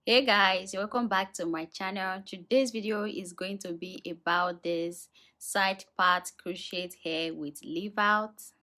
Hey guys, welcome back to my channel. Today's video is going to be about this side part crochet hair with leave out.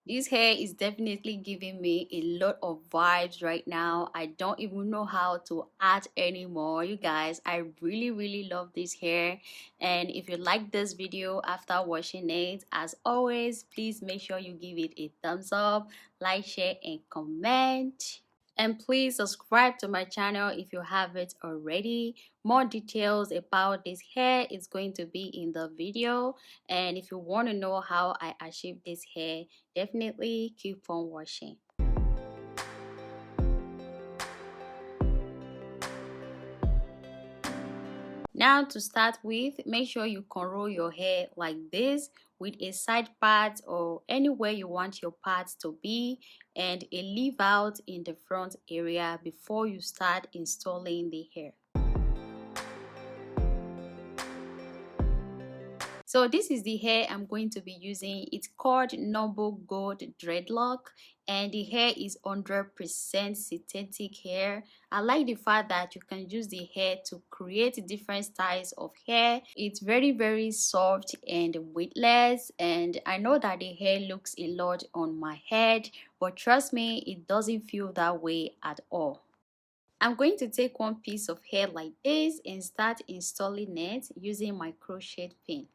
This hair is definitely giving me a lot of vibes right now. I don't even know how to add anymore. You guys, I really love this hair. And if you like this video after watching it, as always, please make sure you give it a thumbs up, like, share and comment. And please subscribe to my channel if you haven't already. More details about this hair is going to be in the video, and if you want to know how I achieved this hair, definitely keep on watching. Now to start with, make sure you cornrow your hair like this with a side part or anywhere you want your part to be, and a leave out in the front area before you start installing the hair. So this is the hair I'm going to be using. It's called Noble Gold Dreadlock, and the hair is 100% synthetic hair. I like the fact that you can use the hair to create different styles of hair. It's very soft and weightless, and I know that the hair looks a lot on my head, but trust me, it doesn't feel that way at all. I'm going to take one piece of hair like this and start installing it using my crochet pin.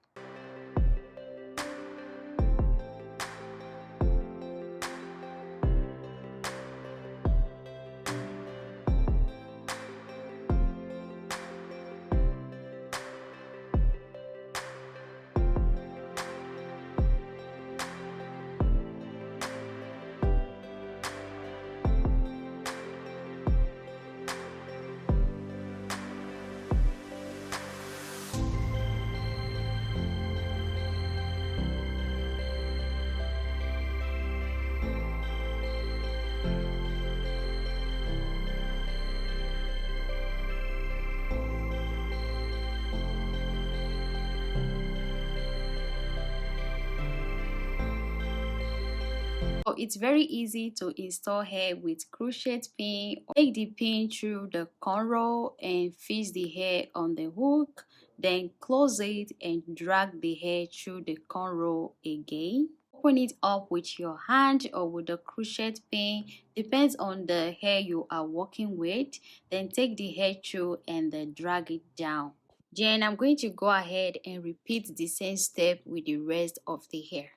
So it's very easy to install hair with crochet pin. Take the pin through the cornrow and fix the hair on the hook, then close it and drag the hair through the cornrow again. Open it up with your hand or with the crochet pin, depends on the hair you are working with. Then take the hair through and then drag it down. Then I'm going to go ahead and repeat the same step with the rest of the hair.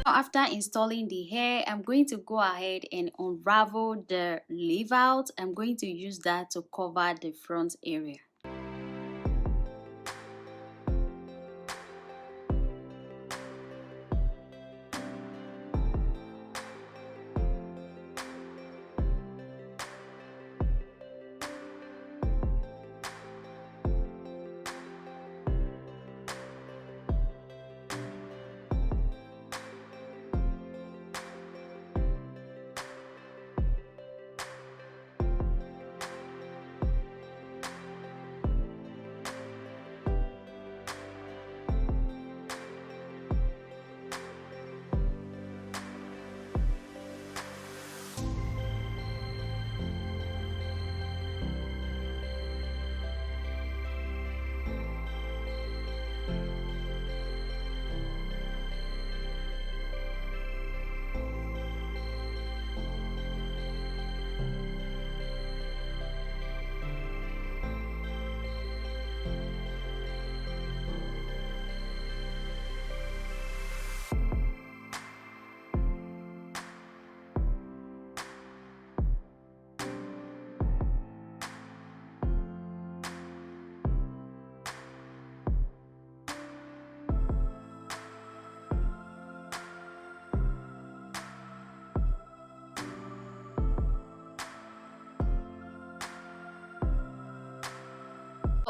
After installing the hair, I'm going to go ahead and unravel the leave out. I'm going to use that to cover the front area.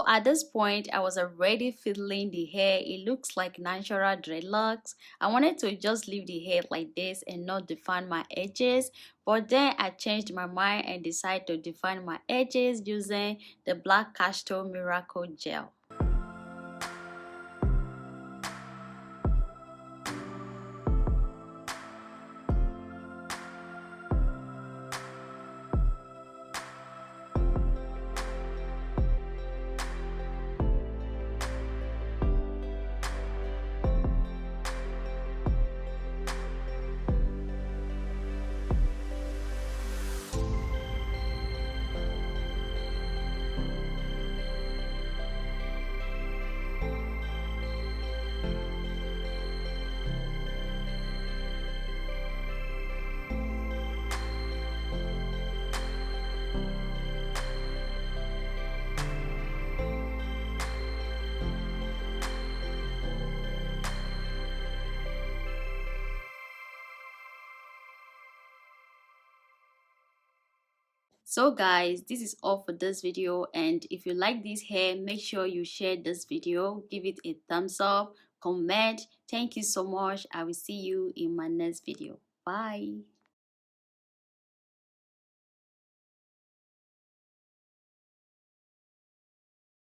at this point, I was already fiddling the hair. It looks like natural dreadlocks. I wanted to just leave the hair like this and not define my edges, but then I changed my mind and decided to define my edges using the black castor miracle gel. So guys, this is all for this video, and if you like this hair, make sure you share this video, give it a thumbs up, comment. Thank you so much. I will see you in my next video. Bye.